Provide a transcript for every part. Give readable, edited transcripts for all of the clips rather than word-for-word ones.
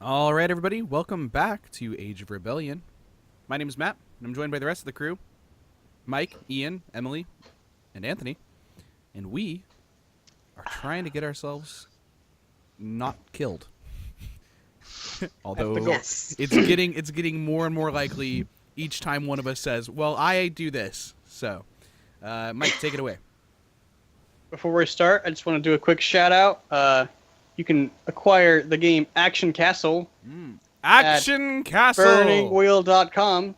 All right, everybody, welcome back to Age of Rebellion. My name is Matt, and I'm joined by the rest of the crew, Mike, Ian, Emily, and Anthony. And we are trying to get ourselves not killed. Although Yes. it's getting more and more likely each time one of us says, well, I do this. So, Mike, take it away. Before we start, I just want to do a quick shout out. You can acquire the game Action Castle Action Castle! burningwheel.com.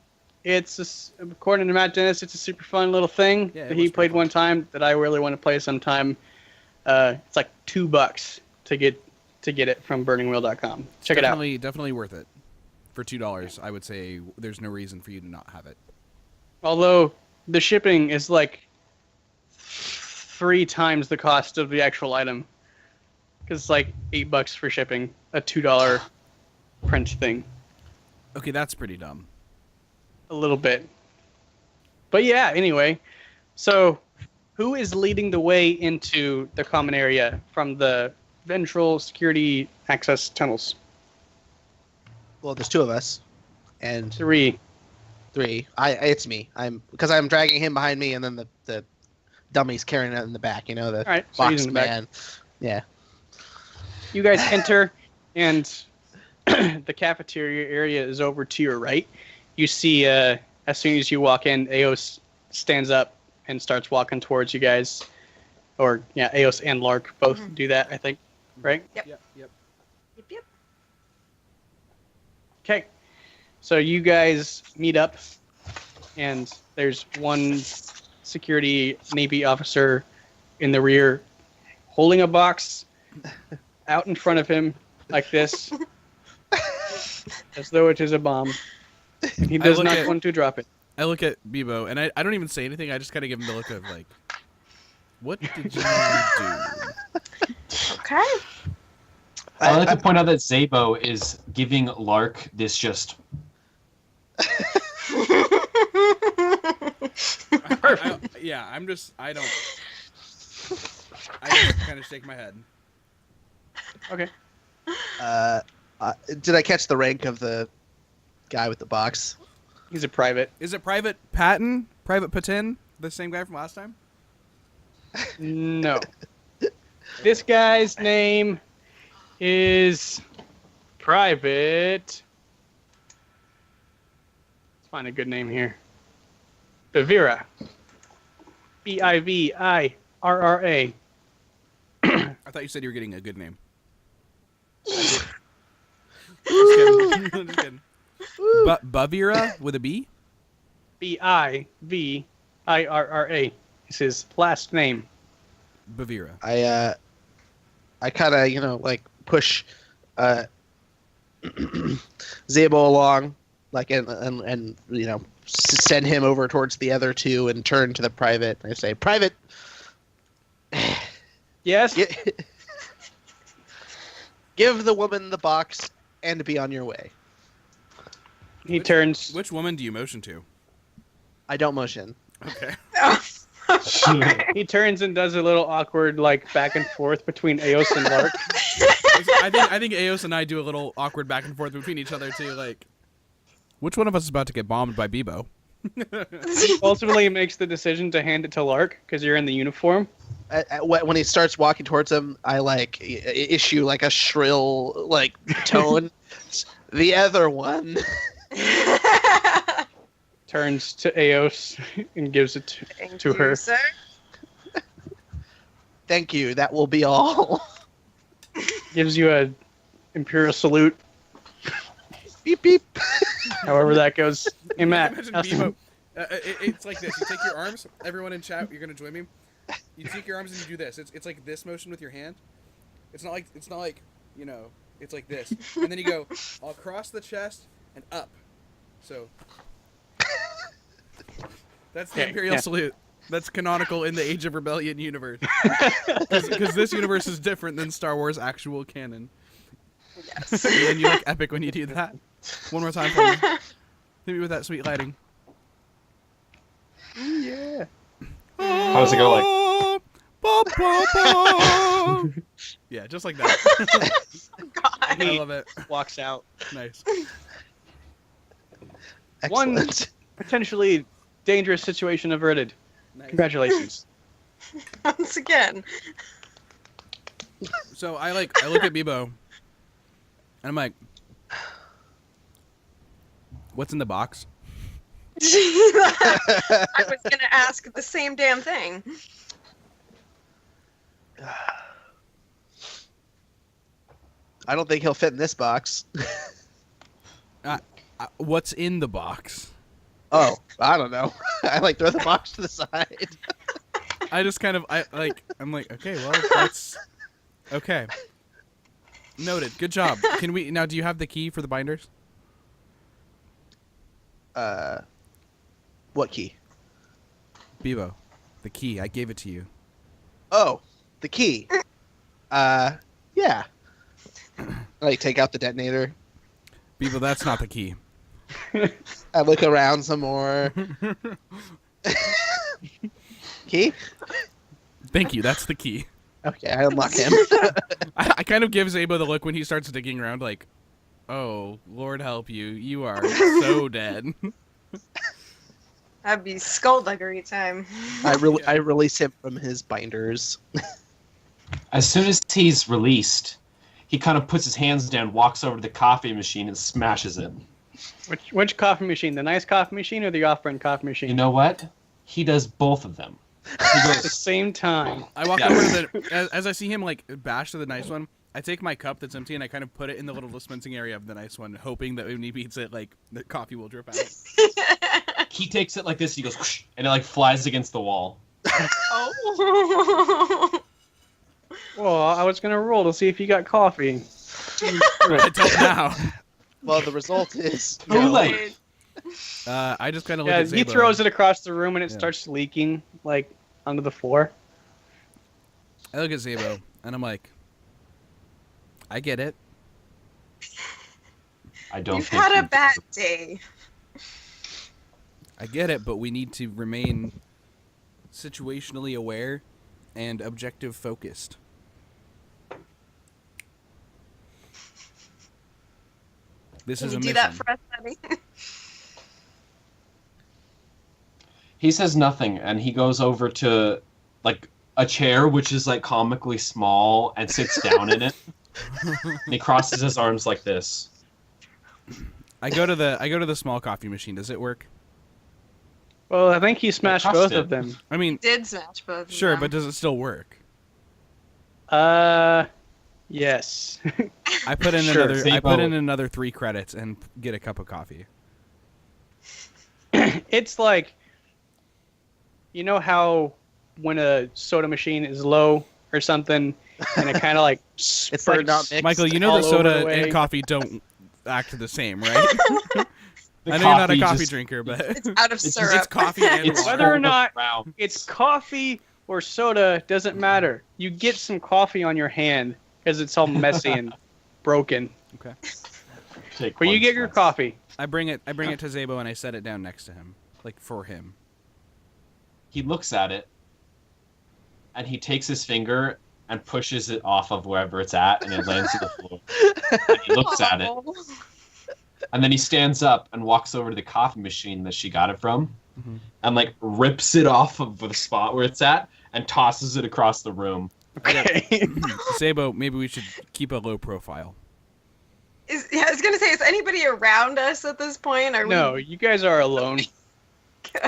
According to Matt Dennis, it's a super fun little thing that he played one time that I really want to play sometime. It's like $2 to get it from burningwheel.com. Check it out. Definitely worth it. For $2, I would say there's no reason for you to not have it. Although the shipping is like 3 times the cost of the actual item. Because it's like $8 for shipping a $2 print thing. Okay, that's pretty dumb. A little bit. But yeah, anyway. So, who is leading the way into the common area from the ventral security access tunnels? Well, there's 2 of us, and 3. It's me. I'm dragging him behind me, and then the dummy's carrying it in the back. You know, the Alright, so he's box in the back. man. Yeah. You guys enter, and the cafeteria area is over to your right. You see, as soon as you walk in, Eos stands up and starts walking towards you guys. Or, yeah, Eos and Lark both do that, I think. Right? Yep. Yep. Okay. So you guys meet up, and there's one security Navy officer in the rear holding a box out in front of him like this, as though it is a bomb. And he does not want to drop it. I look at Bebo, and I don't even say anything. I just kind of give him the look of, like, what did you do? Okay. I'd like to point out that Zabo is giving Lark this just... I just kind of shake my head. Okay. Did I catch the rank of the guy with the box? He's a private. Is it Private Patton? Private Patin? The same guy from last time? No. This guy's name is Private. Let's find a good name here. Bivira. Bivirra. I thought you said you were getting a good name. Just kidding. Just kidding. Bavira with a B? Bivirra is his last name. Bavira. I kind of like push Zabo along, like and send him over towards the other 2 and turn to the private. I say, Private. Yes. Give the woman the box and be on your way. He turns. Which woman do you motion to? I don't motion. Okay. He turns and does a little awkward, like, back and forth between Eos and Lark. I think Eos and I do a little awkward back and forth between each other too. Like, which one of us is about to get bombed by Bebo? He ultimately makes the decision to hand it to Lark because you're in the uniform. When he starts walking towards him, I issue like a shrill tone. The other one. Turns to Eos and gives it to her. Sir. Thank you. That will be all. Gives you a Imperial salute. Beep beep. However that goes. Hey Matt. Imagine Bebo. It's like this. You take your arms. Everyone in chat, you're gonna join me. You take your arms and you do this. It's like this motion with your hand. It's not like It's like this. And then you go across the chest and up. So that's the Imperial salute. That's canonical in the Age of Rebellion universe. Because this universe is different than Star Wars actual canon. Yes. And you look epic when you do that. One more time for me. Hit me with that sweet lighting. Yeah. How does it go like? Yeah, just like that. God. I love it. walks out. Nice. Excellent. Potentially dangerous situation averted. Nice. Congratulations. Once again. So I look at Bebo, and I'm like, "What's in the box?" I was going to ask the same damn thing. I don't think he'll fit in this box. What's in the box? Oh, I don't know. I like throw the box to the side. I just kind of I'm like, okay, well, that's okay. Noted. Good job. Can we now? Do you have the key for the binders? What key? Bebo, the key. I gave it to you. Oh, the key. Yeah. I take out the detonator. Bebo, that's not the key. I look around some more. Key? Thank you. That's the key. Okay, I unlock him. I kind of give Zabo the look when he starts digging around, like, oh, Lord help you. You are so dead. That'd be skullduggery time. I release him from his binders. As soon as he's released, he kind of puts his hands down, walks over to the coffee machine, and smashes it. Which coffee machine? The nice coffee machine or the off-brand coffee machine? You know what? He does both of them. He At the goes, same time. I walk Yeah. over to as I see him, like, bash to the nice one, I take my cup that's empty and I kind of put it in the little dispensing area of the nice one, hoping that when he beats it, like, the coffee will drip out. he takes it like this, he goes, whoosh, and it like flies against the wall. Oh. Well, I was gonna roll to see if you got coffee. I don't now. Well, the result is Too late. I just kind of look Yeah, at Zabo. he throws it across the room and it Yeah. starts leaking, like, onto the floor. I look at Zabo, and I'm like, I get it. I don't You've think had a he- bad day. I get it, but we need to remain situationally aware and objective focused. This Can is you a do mission. that for us, honey? He says nothing, and he goes over to like a chair, which is like comically small, and sits down in it. And he crosses his arms like this. I go to the small coffee machine. Does it work? Well, I think he smashed crushed both it. of them. I mean, Did smash both. of sure, them. but does it still work? Yes. I put in Sure. another 3 credits and get a cup of coffee. It's like, you know how when a soda machine is low or something, and it kind of like It's like not spurts. mixed. Michael, you know all the over soda the way. and coffee don't act the same, right? The I know you're not a coffee just- drinker, but It's out of It's just- syrup. it's coffee and It's water. Whether or not round. it's coffee or soda doesn't matter. You get some coffee on your hand because it's all messy and broken. Take But you one get your slice. coffee. I bring it to Zabo and I set it down next to him, like for him. He looks at it, and he takes his finger and pushes it off of wherever it's at, and it lands to the floor. And he looks at it, Oh. and then he stands up and walks over to the coffee machine that she got it from, Mhm. and like rips it off of the spot where it's at, and tosses it across the room. Okay. Zabo, maybe we should keep a low profile. I was gonna say, is anybody around us at this point? Are No, you guys are alone.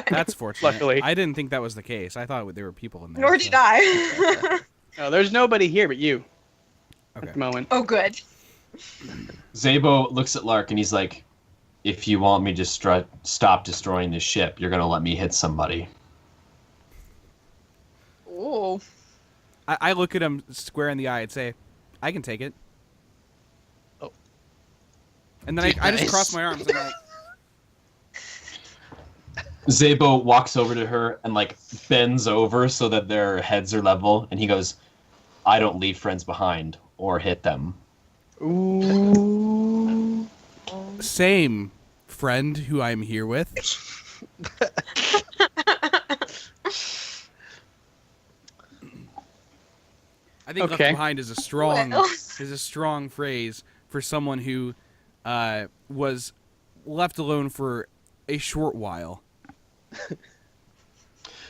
That's fortunate. Luckily. I didn't think that was the case. I thought there were people in there. Nor did I. No, there's nobody here but you Okay. at the moment. Oh, good. Zabo looks at Lark, and he's like, "If you want me to stop destroying this ship, you're gonna let me hit somebody." Ooh. I look at him square in the eye and say, I can take it. Oh. And then I just Nice. cross my arms and like, Zabo walks over to her and like bends over so that their heads are level, and he goes, "I don't leave friends behind or hit them." Ooh. same friend who I'm here with. I think Okay. left behind is a strong Well. is a strong phrase for someone who was left alone for a short while.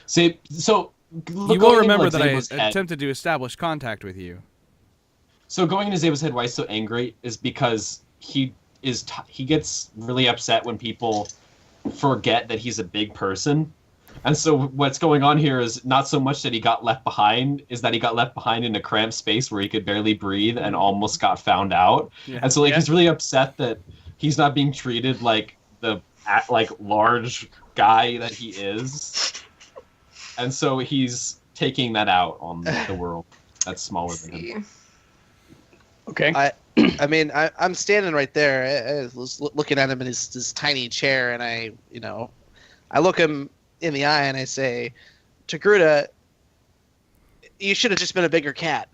See, so You will remember that I attempted to establish contact with you. So going into Zabo's head, why he's so angry is because he gets really upset when people forget that he's a big person. And so what's going on here is not so much that he got left behind, is that he got left behind in a cramped space where he could barely breathe and almost got found out. Yeah. And so he's really upset that he's not being treated like the large guy that he is. And so he's taking that out on the world that's smaller than him. Okay. I mean, I'm standing right there. I was looking at him in his tiny chair, and I look him in the eye and I say, Togruta, you should have just been a bigger cat.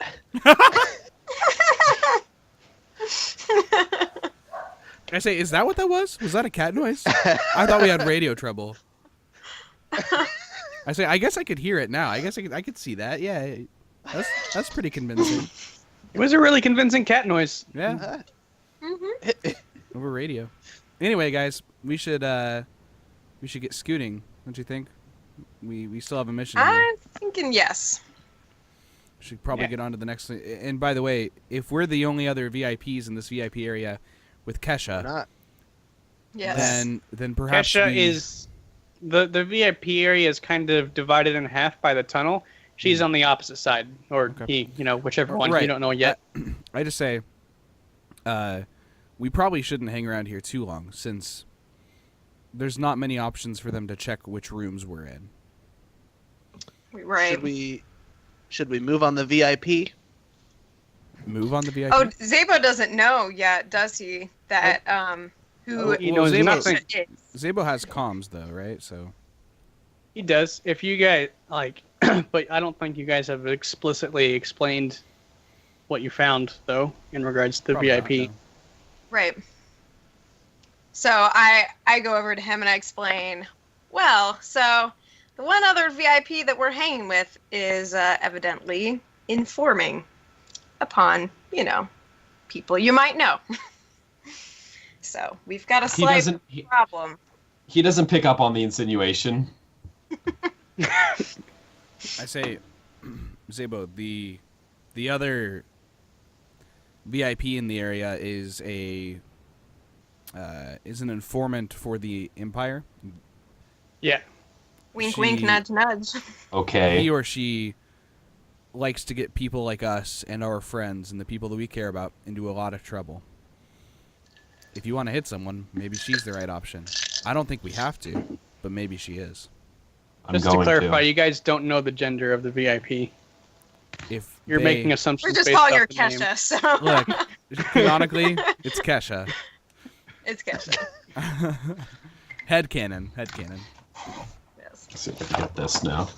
I say, is that what that was? Was that a cat noise? I thought we had radio trouble. I say, I guess I could hear it now. I guess I could see that. Yeah, that's pretty convincing. It was a really convincing cat noise. Yeah. Over radio. Anyway, guys, we should get scooting. Don't you think? We still have a mission. I'm thinking yes. Should probably get on to the next thing. And by the way, if we're the only other VIPs in this VIP area with Kesha, We're not. Yes. then perhaps Kesha is the VIP area is kind of divided in half by the tunnel. She's on the opposite side, or Okay. he, whichever one. Right. You don't know yet. I just say, we probably shouldn't hang around here too long, since there's not many options for them to check which rooms we're in. Right. Should we move on the VIP? Move on the VIP? Oh, Zabo doesn't know yet, does he? That who He knows Zabo- nothing. is. Zabo has comms, though, right? So He does. If you guys but I don't think you guys have explicitly explained what you found, though, in regards to the probably not, VIP. though. Right. So I go over to him and I explain, well, so the one other VIP that we're hanging with is evidently informing upon, people you might know. So we've got a slight problem. He doesn't pick up on the insinuation. I say, Zabo, the other VIP in the area is an informant for the Empire. Yeah. Wink, wink, nudge, nudge. Okay. He or she likes to get people like us and our friends and the people that we care about into a lot of trouble. If you want to hit someone, maybe she's the right option. I don't think we have to, but maybe she is. Just to clarify, you guys don't know the gender of the VIP. If You're making assumptions. We're just based calling off her the name. Kesha, so. Look, canonically, it's Kesha. It's Kesha. Headcanon. Yes. Let's see if I can get this now.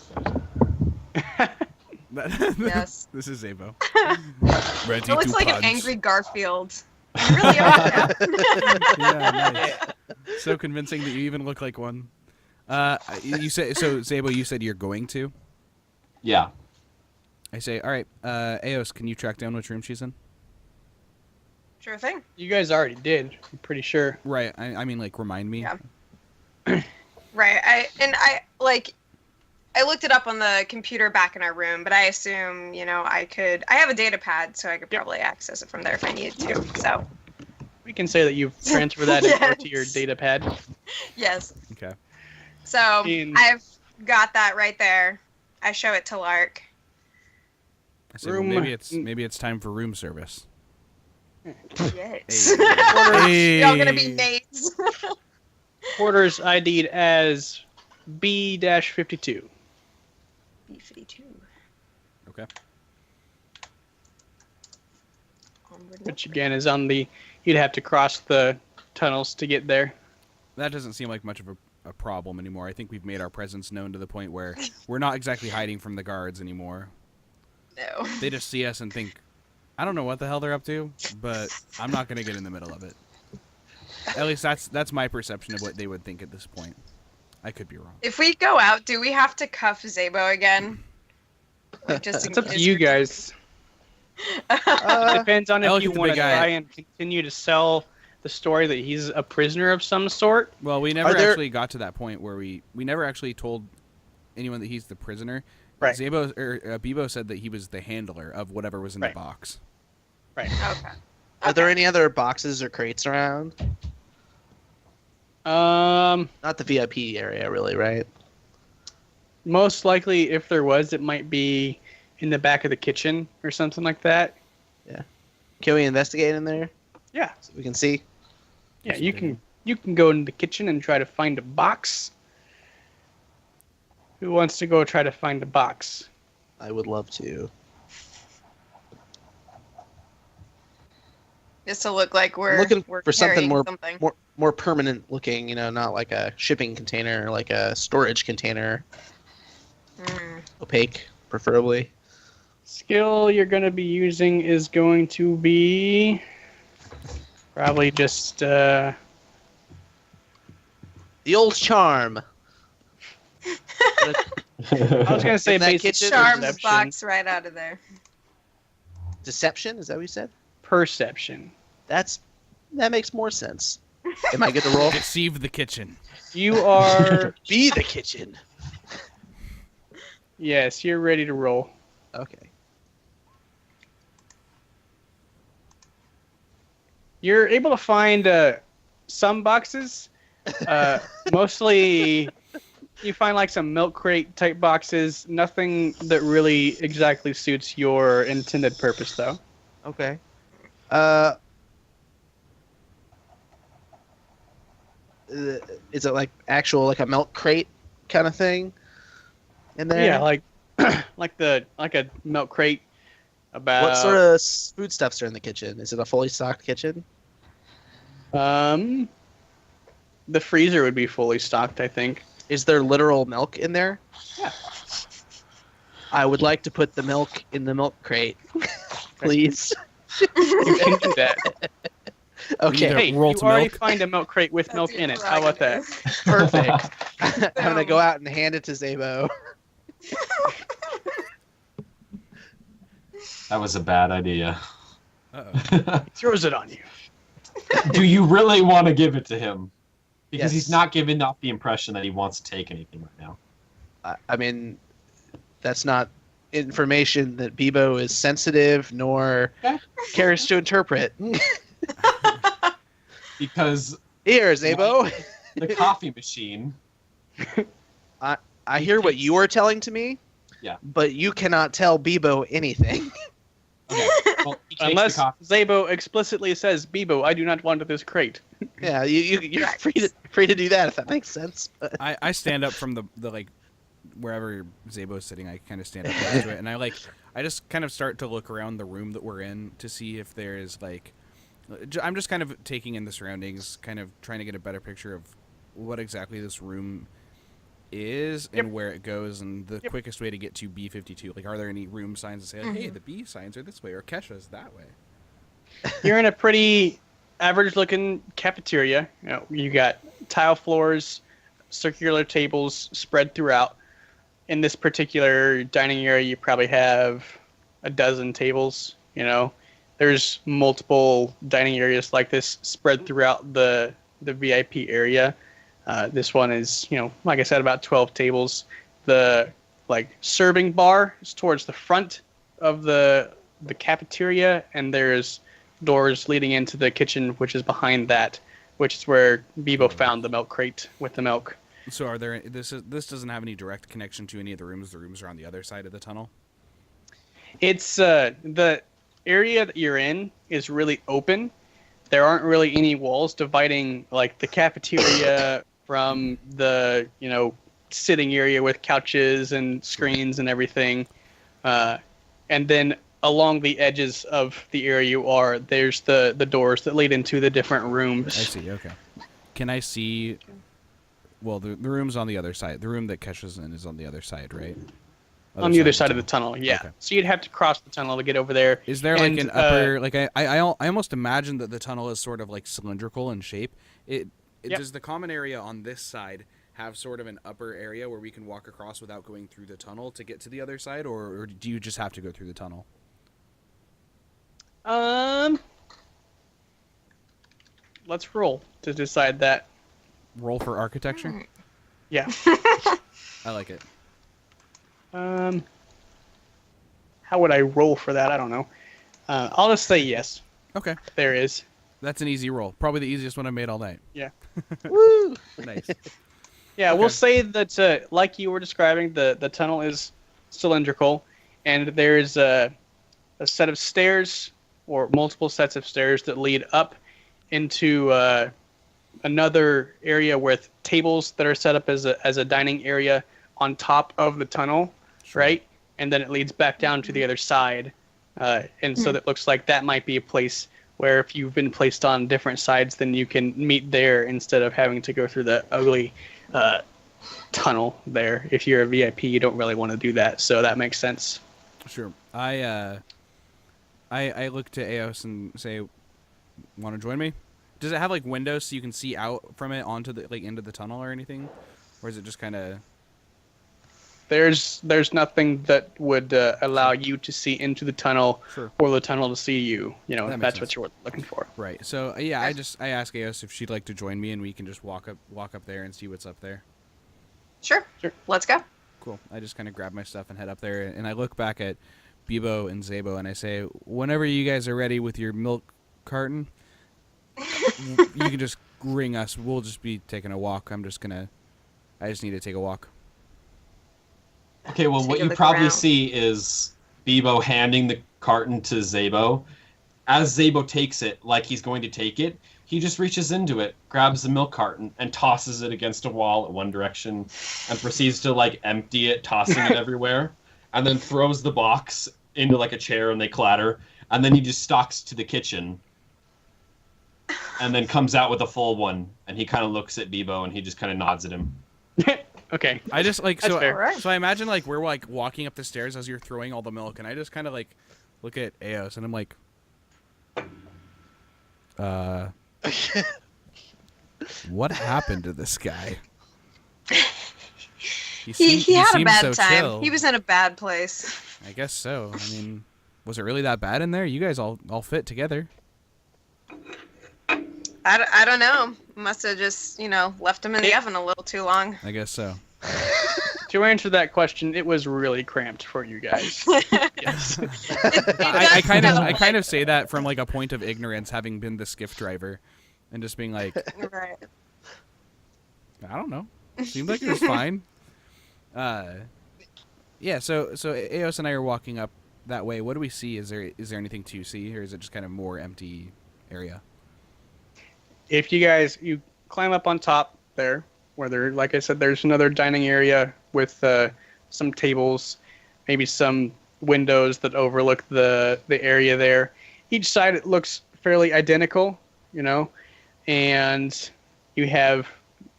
Yes. This is Zabo. It looks like an angry Garfield. You really are now. Yeah, nice. So convincing that you even look like one. You said so, Zabo. You said you're going to. Yeah. I say, all right. Eos, can you track down which room she's in? Sure thing. You guys already did. I'm pretty sure. Right. I mean, like, remind me. Yeah. Right. I looked it up on the computer back in our room, but I assume, I have a data pad, so I could probably access it from there if I needed to. So. We can say that you've transferred that over to your data pad. Yes. Okay. So I've got that right there. I show it to Lark. I say, well, maybe it's time for room service. Yes. Hey. Y'all gonna be maids. Quarters ID'd as B-52. B52. Okay. Which again is on the. You'd have to cross the tunnels to get there. That doesn't seem like much of a problem anymore. I think we've made our presence known to the point where we're not exactly hiding from the guards anymore. No. They just see us and think, I don't know what the hell they're up to, but I'm not going to get in the middle of it. At least that's my perception of what they would think at this point. I could be wrong. If we go out, do we have to cuff Zabo again? Like, just in It's up to case you we're- guys. Uh, Depends on I if look you at the want to big guy. try and continue to sell the story that he's a prisoner of some sort. Well, we never there- actually got to that point where we never actually told anyone that he's the prisoner. Right. Bebo said that he was the handler of whatever was in the Right. box. Right. Okay. Are there any other boxes or crates around? Not the VIP area, really, right? Most likely, if there was, it might be in the back of the kitchen or something like that. Can we investigate in there Yeah. so we can see? Yeah, you can go into the kitchen and try to find a box. Who wants to go try to find a box? I would love to. Just to look like we're Looking we're for something carrying more more permanent looking, not like a shipping container, like a storage container, Mm. opaque, preferably. Skill you're going to be using is going to be probably just The old charm. I was going to say In that basic kitchen, Charms perception. box right out of there. Deception, is that what you said? Perception. That makes more sense. Am I good to roll? Deceive the kitchen. You are Be the kitchen. yes, you're ready to roll. Okay. You're able to find some boxes. Mostly, you find like some milk crate type boxes. Nothing that really exactly suits your intended purpose, though. Okay. Is it like actual like a milk crate kind of thing in there? Yeah, like like a milk crate. About What sort of foodstuffs are in the kitchen? Is it a fully stocked kitchen? the freezer would be fully stocked, I think. Is there literal milk in there? Yeah. I would like to put the milk in the milk crate, please. You can do that. Okay, Either- Hey, you roll to already milk. find a milk crate with That's milk your in it. How about that? perfect. I'm gonna go out and hand it to Zabo. That was a bad idea. Uh-oh. He throws it on you. Do you really want to give it to him? Because Yes. he's not giving off the impression that he wants to take anything right now. I mean, that's not information that Bebo is sensitive nor Okay. cares to interpret. Because Here, Zabo. the coffee machine. I hear what you are telling to me. Yeah. But you cannot tell Bebo anything. Okay, well, he takes Unless the coffee. Zabo explicitly says, Bebo, I do not want this crate. Yeah, you're free to do that if that makes sense. But I stand up from the like wherever Zabo's sitting. I kind of stand up next to it, and I just kind of start to look around the room that we're in to see if there's like I'm just kind of taking in the surroundings, kind of trying to get a better picture of what exactly this room is and Yep. where it goes, and the Yep. quickest way to get to B52. Like, are there any room signs that say, like, hey, Mhm. the B signs are this way, or Kesha's that way? You're in a pretty average-looking cafeteria. You got tile floors, circular tables spread throughout. In this particular dining area, you probably have a dozen tables. There's multiple dining areas like this spread throughout the VIP area. This one is, like I said, about 12 tables. The serving bar is towards the front of the cafeteria, and there's doors leading into the kitchen, which is behind that, which is where Bebo found the milk crate with the milk. So are there? This doesn't have any direct connection to any of the rooms. The rooms are on the other side of the tunnel. It's the area that you're in is really open. There aren't really any walls dividing like the cafeteria from the sitting area with couches and screens and everything. And then along the edges of the area you are, there's the doors that lead into the different rooms. I see. Okay. Can I see? Well, the room's on the other side. The room that Kesha's in is on the other side, right? On the other side of the tunnel, yeah. Okay. So you'd have to cross the tunnel to get over there. Is there like And, an upper? Like I almost imagine that the tunnel is sort of like cylindrical in shape. Yep. Does the common area on this side have sort of an upper area where we can walk across without going through the tunnel to get to the other side, or do you just have to go through the tunnel? Let's roll to decide that. Roll for architecture. Yeah. I like it. How would I roll for that? I don't know. I'll just say yes. Okay, There is. that's an easy roll. Probably the easiest one I made all night. Woo! Nice. Yeah, Okay. we'll say that, like you were describing, the tunnel is cylindrical, and there's a set of stairs, or multiple sets of stairs that lead up into another area with tables that are set up as a dining area on top of the tunnel, Sure. right? And then it leads back down to the other side. And so that looks like that might be a place where if you've been placed on different sides, then you can meet there instead of having to go through the ugly tunnel there. If you're a VIP, you don't really want to do that, so that makes sense. Sure. I look to Eos and say, "Want to join me?" Does it have like windows so you can see out from it onto the into the tunnel or anything, or is it just kind of? There's nothing that would allow you to see into the tunnel Sure. or the tunnel to see you. You know, That if makes that's sense. what you're looking for. Right. So yeah, I ask Eos if she'd like to join me, and we can just walk up there and see what's up there. Sure. Sure. Let's go. Cool. I just kind of grab my stuff and head up there, and I look back at Bebo and Zabo, and I say, "Whenever you guys are ready with your milk carton, you can just ring us. We'll just be taking a walk. I just need to take a walk." Okay, well, Take what a you look probably around. see is Bebo handing the carton to Zabo. As Zabo takes it, like he's going to take it, he just reaches into it, grabs the milk carton, and tosses it against a wall at one direction, and proceeds to, like, empty it, tossing it everywhere, and then throws the box into, like, a chair, and they clatter, and then he just stalks to the kitchen, and then comes out with a full one, and he kind of looks at Bebo, and he just kind of nods at him. Okay. I just like That's so. fair. Alright. So I imagine like we're like walking up the stairs as you're throwing all the milk, and I just kind of like look at Eos, and I'm like, what happened to this guy? He had a seemed bad so time. chill. He was in a bad place. I guess so. I mean, was it really that bad in there? You guys all fit together. I don't know. Must have just, left him in the oven a little too long. I guess so. To answer that question, it was really cramped for you guys. Yes. I kind of say that from like a point of ignorance, having been the skiff driver, and just being like, Right. I don't know. Seemed like it was fine. Yeah. So Eos and I are walking up that way. What do we see? Is there anything to see, or is it just kind of more empty area? If you climb up on top there, where there, like I said, there's another dining area with some tables, maybe some windows that overlook the area there. Each side it looks fairly identical, and you have,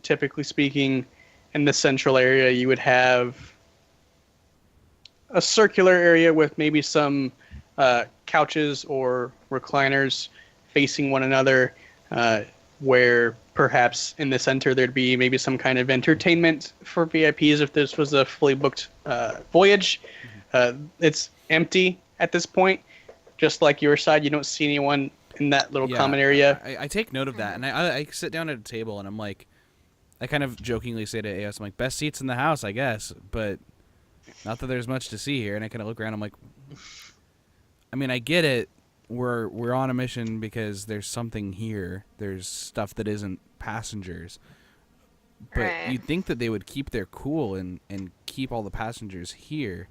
typically speaking, in the central area, you would have a circular area with maybe some couches or recliners facing one another, where perhaps in the center there'd be maybe some kind of entertainment for VIPs if this was a fully booked voyage. It's empty at this point. Just like your side, you don't see anyone in that little common area. I take note of that, and I sit down at a table, and I'm like, I kind of jokingly say to Eos, I'm like, best seats in the house, I guess, but not that there's much to see here. And I kind of look around, I'm like, I mean, I get it. We're on a mission because there's something here. There's stuff that isn't passengers. But Right. you'd think that they would keep their cool and keep all the passengers here,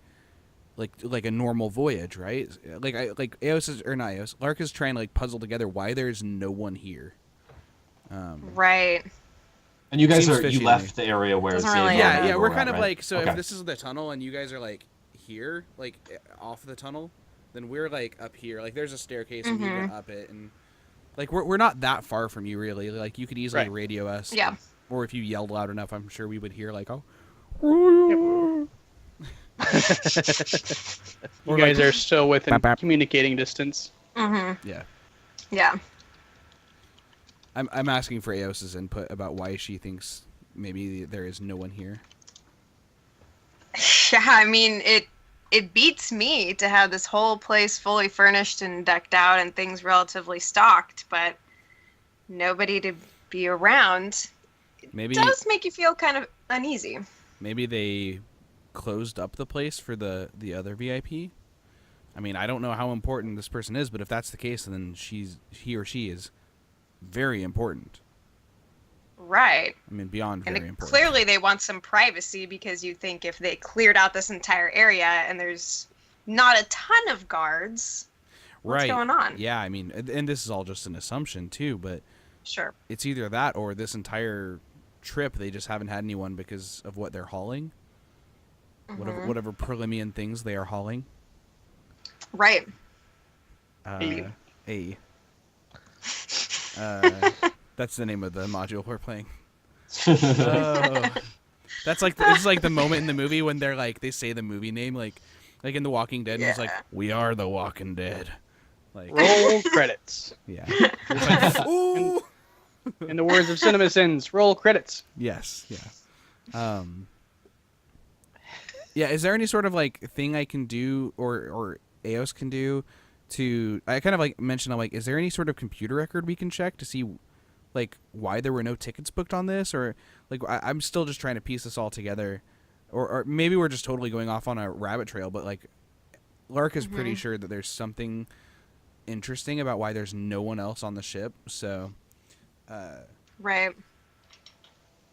like a normal voyage, right? Like Eos is, or not Eos, Lark is trying to like puzzle together why there's no one here. Right. And you guys Seems you fishy to left the area where Doesn't Zabo really- and Yeah, Bebo yeah, we're were kind at, of right? like, so Okay. if this is the tunnel and you guys are like here, like off the tunnel, then we're like up here. Like there's a staircase and we Mhm. went up it, and like we're not that far from you really. Like you could easily Right. radio us. Yeah. Or if you yelled loud enough, I'm sure we would hear like, oh. You Or guys like- are still within Bap, bap. communicating distance. Mm-hmm. Yeah. Yeah. I'm asking for Eos's input about why she thinks maybe there is no one here. Yeah, I mean, it beats me to have this whole place fully furnished and decked out and things relatively stocked, but nobody to be around. Maybe Does make you feel kind of uneasy. maybe they closed up the place for the other VIP. I mean, I don't know how important this person is, but if that's the case, then he or she is very important. Right. I mean, beyond And very important. clearly they want some privacy, because you think if they cleared out this entire area and there's not a ton of guards, what's going on? Yeah, I mean, and this is all just an assumption too, but Sure. it's either that or this entire trip they just haven't had anyone because of what they're hauling. Mhm. Whatever Perlimian things they are hauling. Right. A. That's the name of the module we're playing. Oh. That's like this is like the moment in the movie when they're like they say the movie name like in The Walking Dead and it's like Yeah. we are the Walking Dead. Like Roll credits. yeah. It's like, ooh. In the words of CinemaSins, roll credits. Yes, yeah. Yeah, is there any sort of like thing I can do or Eos can do to I kind of like mentioned I'm like is there any sort of computer record we can check to see like why there were no tickets booked on this or like I'm still just trying to piece this all together or maybe we're just totally going off on a rabbit trail but like Lark is pretty sure that there's something interesting about why there's no one else on the ship so Right.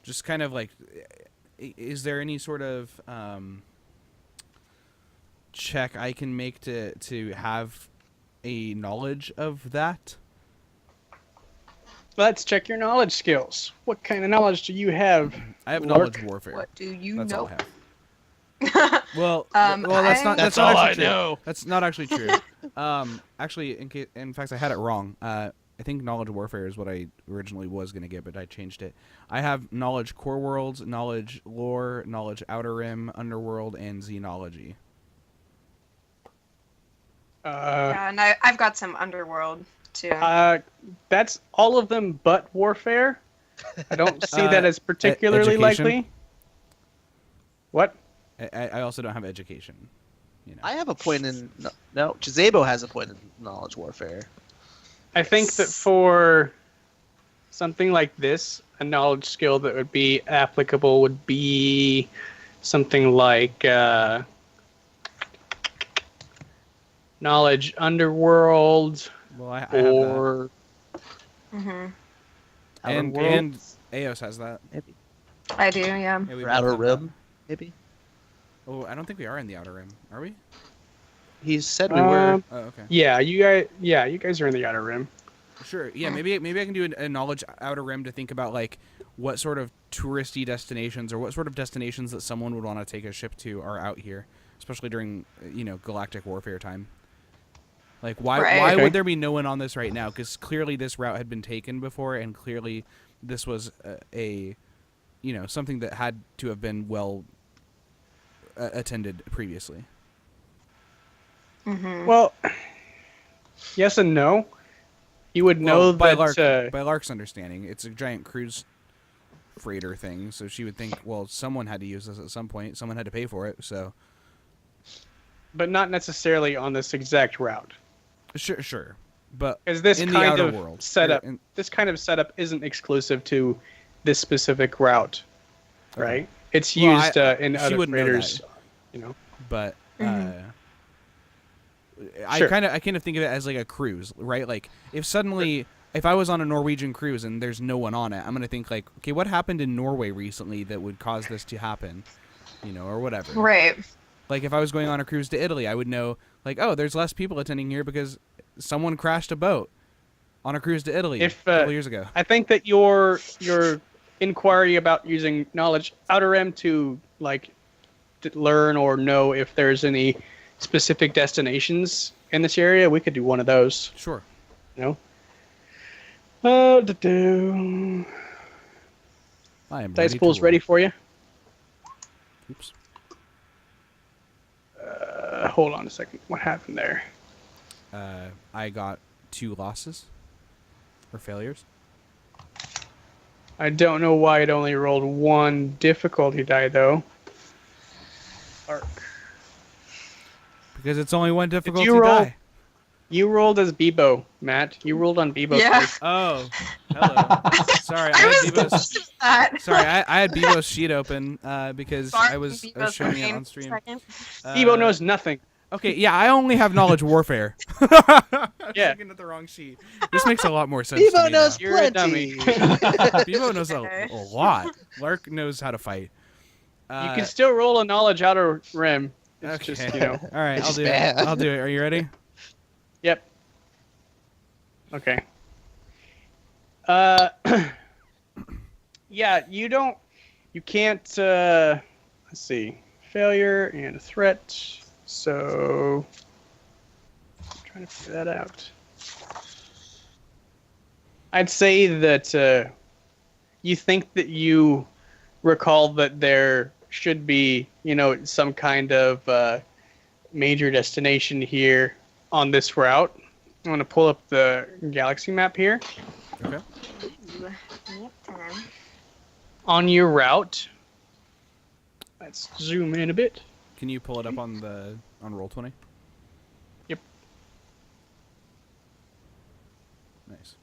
just kind of like is there any sort of check I can make to have a knowledge of that? Let's check your knowledge skills. What kind of knowledge do you have? I have Lark? knowledge warfare. What do you That's all know? I have. Well, that's not That's not all actually I true. know. That's not actually true. Actually, in fact, I had it wrong. I think knowledge warfare is what I originally was going to get, but I changed it. I have knowledge core worlds, knowledge lore, knowledge outer rim, underworld, and xenology. Yeah, and I've got some underworld too. That's all of them but warfare. I don't see that as particularly education? likely. What? I also don't have education. You know. I have a point in no. Chizebo has a point in knowledge warfare. I think that for something like this, a knowledge skill that would be applicable would be something like knowledge underworld Well, I have that. or hmm And Outer and Worlds, Eos has that. maybe. I do, yeah. Yeah, we Or both Outer have that. Rim, maybe. Oh, I don't think we are in the outer rim. Are we? He said we were. Oh, okay. yeah, you guys are in the outer rim. Sure. Yeah, maybe I can do a knowledge outer rim to think about like what sort of touristy destinations or what sort of destinations that someone would want to take a ship to are out here, especially during galactic warfare time. Like why Right. Okay. would there be no one on this right now? Because clearly this route had been taken before, and clearly this was a something that had to have been well attended previously. hmm Well, yes and no. You would know Well, by that by Lark's understanding, it's a giant cruise freighter thing, so she would think, well, someone had to use this at some point. Someone had to pay for it, so but not necessarily on this exact route. sure. But Because this in the kind outer of world, setup, in- this kind of setup isn't exclusive to this specific route, Okay. right? It's Well, used in she other wouldn't know freighters, that. you know. but Mhm. I Sure. kind of think of it as like a cruise, right? Like if I was on a Norwegian cruise and there's no one on it, I'm gonna think like, okay, what happened in Norway recently that would cause this to happen, or whatever. Right. Like if I was going on a cruise to Italy, I would know like, oh, there's less people attending here because someone crashed a boat on a cruise to Italy If, a couple years ago. I think that your inquiry about using knowledge outer rim to learn or know if there's any specific destinations in this area, we could do one of those. Sure. You know. Do I am dice ready pool's to ready roll. for you. Oops. Hold on a second. What happened there? I got 2 losses or failures. I don't know why it only rolled 1 difficulty die though. Arc. Because it's only one difficulty you roll? die. You rolled as Bebo, Matt. You rolled on Bebo. Yeah. first. Oh, hello. Sorry, I I had was Bebo's. confused with that. Sorry, I had Bebo's sheet open because I was Bebo's showing it name on stream. second. Bebo knows nothing. Okay, yeah, I only have knowledge warfare. I was Yeah. looking at the wrong sheet. This makes a lot more sense to Bebo me knows You're a plenty. Bebo knows Okay. a lot. Lark knows how to fight. You can still roll a knowledge outer rim. It's Okay. just, you know. All right, It's I'll do bad. it. I'll do it. Are you ready? Yep. Okay. Yeah, you can't, let's see, failure and a threat, so, I'm trying to figure that out. I'd say that, you think that you recall that there should be, some kind of, major destination here on this route. I'm going to pull up the galaxy map here. Okay. On your route, let's zoom in a bit. Can you pull it up on Roll20? Yep. Nice.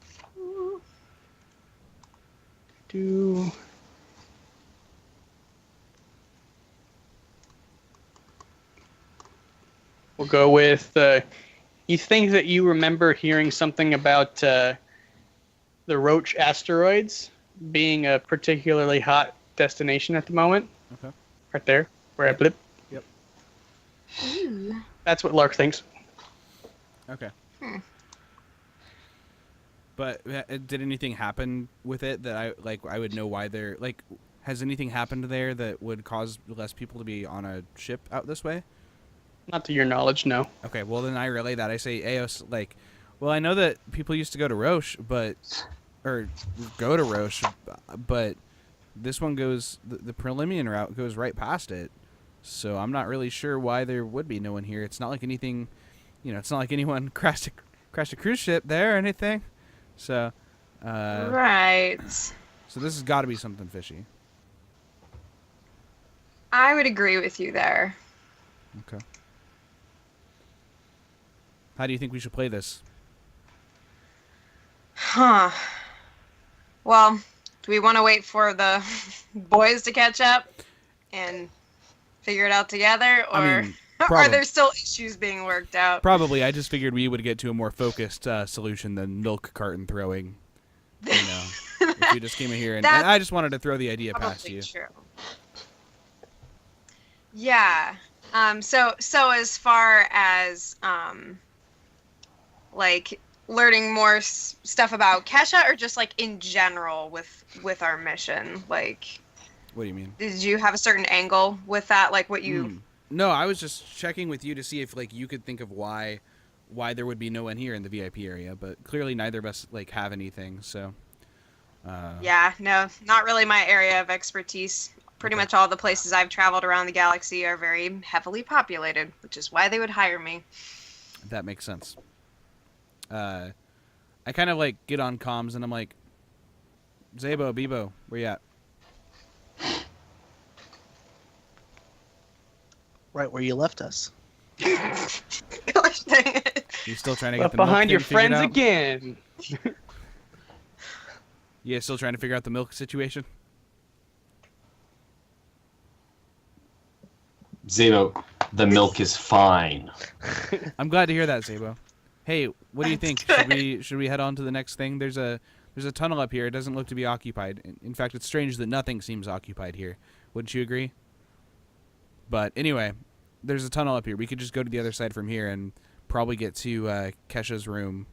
We'll go with, you think that you remember hearing something about the Roach asteroids being a particularly hot destination at the moment? Okay. Right there, where I blip. Yep. Ooh. That's what Lark thinks. Okay. Hmm. But did anything happen with it that I would know why they're like? Has anything happened there that would cause less people to be on a ship out this way? Not to your knowledge, no. Okay, well then I relay that. I say, Eos, well, I know that people used to go to Roche, but this one goes, the Prelimian route goes right past it, so I'm not really sure why there would be no one here. It's not like anything, it's not like anyone crashed a cruise ship there or anything, so, Right. so this has got to be something fishy. I would agree with you there. Okay. How do you think we should play this? Huh. Well, do we want to wait for the boys to catch up and figure it out together, or I mean, are there still issues being worked out? Probably. I just figured we would get to a more focused solution than milk carton throwing. If we just came in here and I just wanted to throw the idea past Probably you. true. Yeah. So as far as like learning more stuff about Kesha, or just like in general with our mission, like, What do you mean? did you have a certain angle with that, like what you? No, I was just checking with you to see if you could think of why there would be no one here in the VIP area, but clearly neither of us have anything. So. Yeah, no, not really my area of expertise. Pretty much all the places I've traveled around the galaxy are very heavily populated, which is why they would hire me. That makes sense. I kind of get on comms and I'm like, Zabo, Bebo, where you at? Right where you left us. Gosh dang it. You still trying to get Left the milk behind thing your figured friends out? again. Yeah, still trying to figure out the milk situation? Zabo, the milk is fine. I'm glad to hear that, Zabo. Hey, what do you think? Should we head on to the next thing? There's a tunnel up here. It doesn't look to be occupied. In fact, it's strange that nothing seems occupied here. Wouldn't you agree? But anyway, there's a tunnel up here. We could just go to the other side from here and probably get to Kesha's room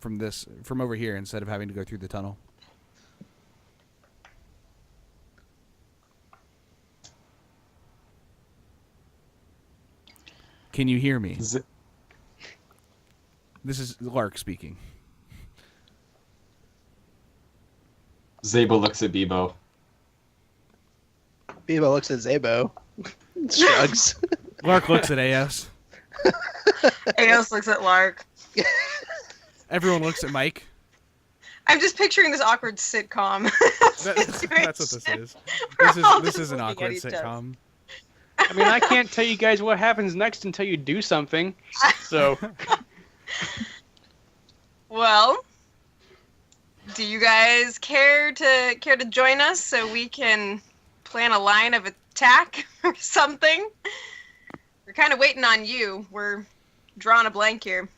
from over here instead of having to go through the tunnel. Can you hear me? This is Lark speaking. Zabo looks at Bebo. Bebo looks at Zabo. Shrugs. Lark looks at AS. Eos looks at Lark. Everyone looks at Mike. I'm just picturing this awkward sitcom. That's what this is. We're all This just is an looking awkward at each other. sitcom. I mean, I can't tell you guys what happens next until you do something. So, Well, do you guys care to join us so we can plan a line of attack or something? We're kind of waiting on you. We're drawing a blank here.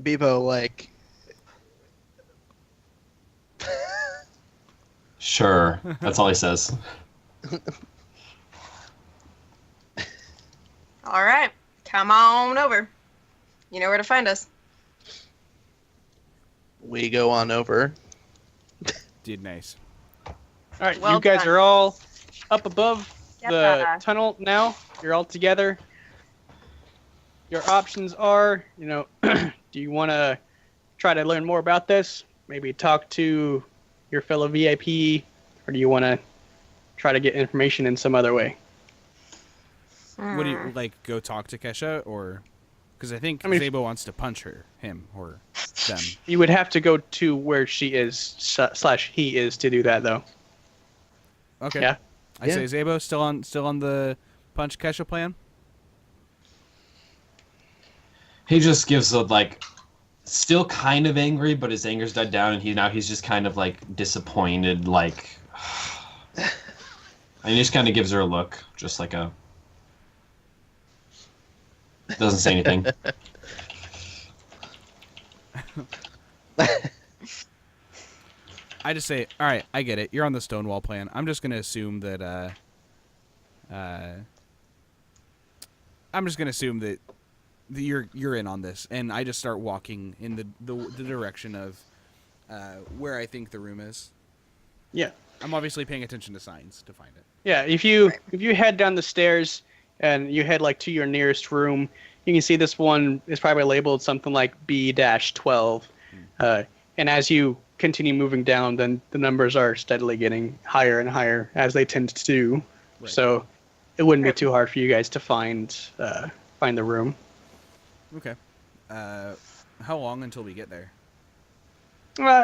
Bebo, like, Sure. That's all he says. All right, come on over. You know where to find us. we go on over. Dude, nice. all right, Well you guys done. are all up above Yep, the tunnel now. You're all together. Your options are, do you want to try to learn more about this? Maybe talk to your fellow VIP, or do you want to try to get information in some other way? What do you like? Go talk to Kesha, or because I think I mean, Zabo wants to punch him or them. You would have to go to where she is / he is to do that, though. Okay. Yeah. I say Zabo still on the punch Kesha plan. He just gives a still kind of angry, but his anger's died down, and he's just kind of disappointed, and he just kind of gives her a look, just like a doesn't say anything. I just say, all right, I get it. You're on the Stonewall plan. I'm just gonna assume that you're in on this, and I just start walking in the direction of where I think the room is. Yeah. I'm obviously paying attention to signs to find it. Yeah, if you head down the stairs and you head to your nearest room, you can see this one is probably labeled something like B-12. And as you continue moving down, then the numbers are steadily getting higher and higher, as they tend to do. Right. So it wouldn't be too hard for you guys to find the room. Okay. How long until we get there?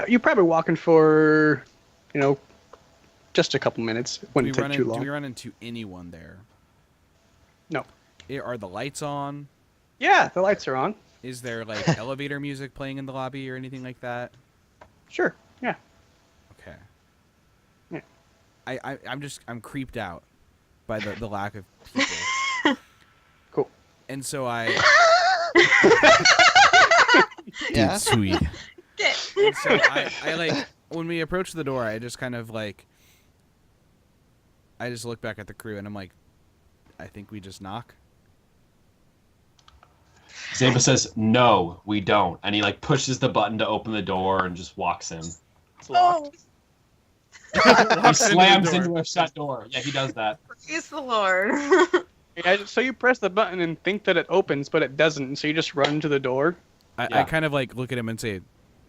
You're probably walking for, just a couple minutes. It wouldn't take too long. Do we run into anyone there? No. Are the lights on? Yeah, the lights are on. Is there elevator music playing in the lobby or anything like that? Sure. Yeah. Okay. Yeah. I'm creeped out by the lack of people. Cool. And so I Yeah. Dude, sweet. Get. And so I when we approach the door, I just kind of I just look back at the crew and I'm like, I think we just knock. Zaba says, "No, we don't," and he pushes the button to open the door and just walks in. It's locked. He slams into a shut door. Yeah, he does that. Praise the Lord. Yeah, so you press the button and think that it opens, but it doesn't. So you just run to the door. I Yeah. kind of look at him and say,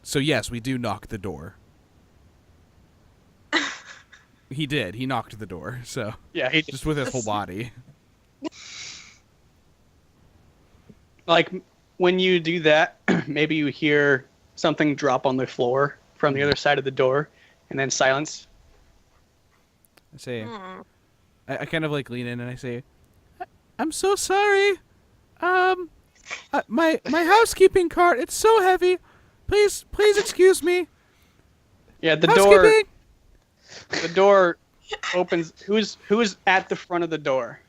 so yes, we do knock the door. He did. He knocked the door. So Yeah, he just with his whole body. when you do that, maybe you hear something drop on the floor from the other side of the door, and then silence. I say, Hmm. I kind of lean in and I say, I'm so sorry. My housekeeping cart, it's so heavy. Please excuse me. Yeah, the Housekeeping. door opens. Who's at the front of the door?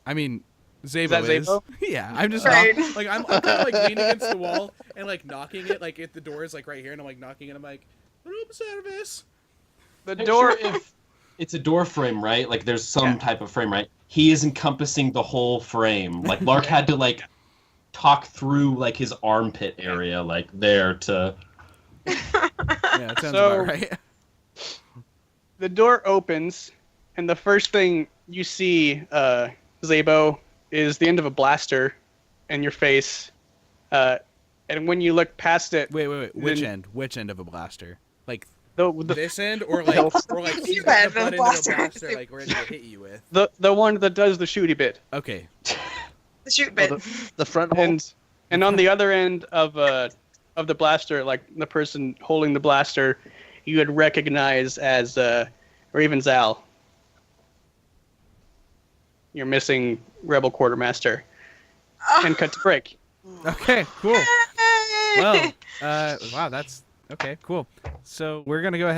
I mean, Zabo that is. Zabo? Yeah, I'm just Right. I'm kind of leaning against the wall and knocking it if the door is right here and I'm knocking it. I'm like, room service. The Picture door. if it's a door frame, right? There's some type of frame, right? He is encompassing the whole frame. Lark had to talk through his armpit area there to. Yeah, that sounds So- about right. The door opens, and the first thing you see, Zabo, is the end of a blaster in your face. And when you look past it, Wait. Which Then- end? Which end of a blaster? the This end, or he's You got the had butt a end of a blaster. blaster, ready to hit you with. the one that does the shooty bit, Okay. The shoot bit. The front hole. and on the other end of the blaster, the person holding the blaster, you would recognize as Raven Zal. your missing rebel quartermaster. And cut to break. Okay, cool. Well, wow, that's okay, cool. So we're gonna go ahead.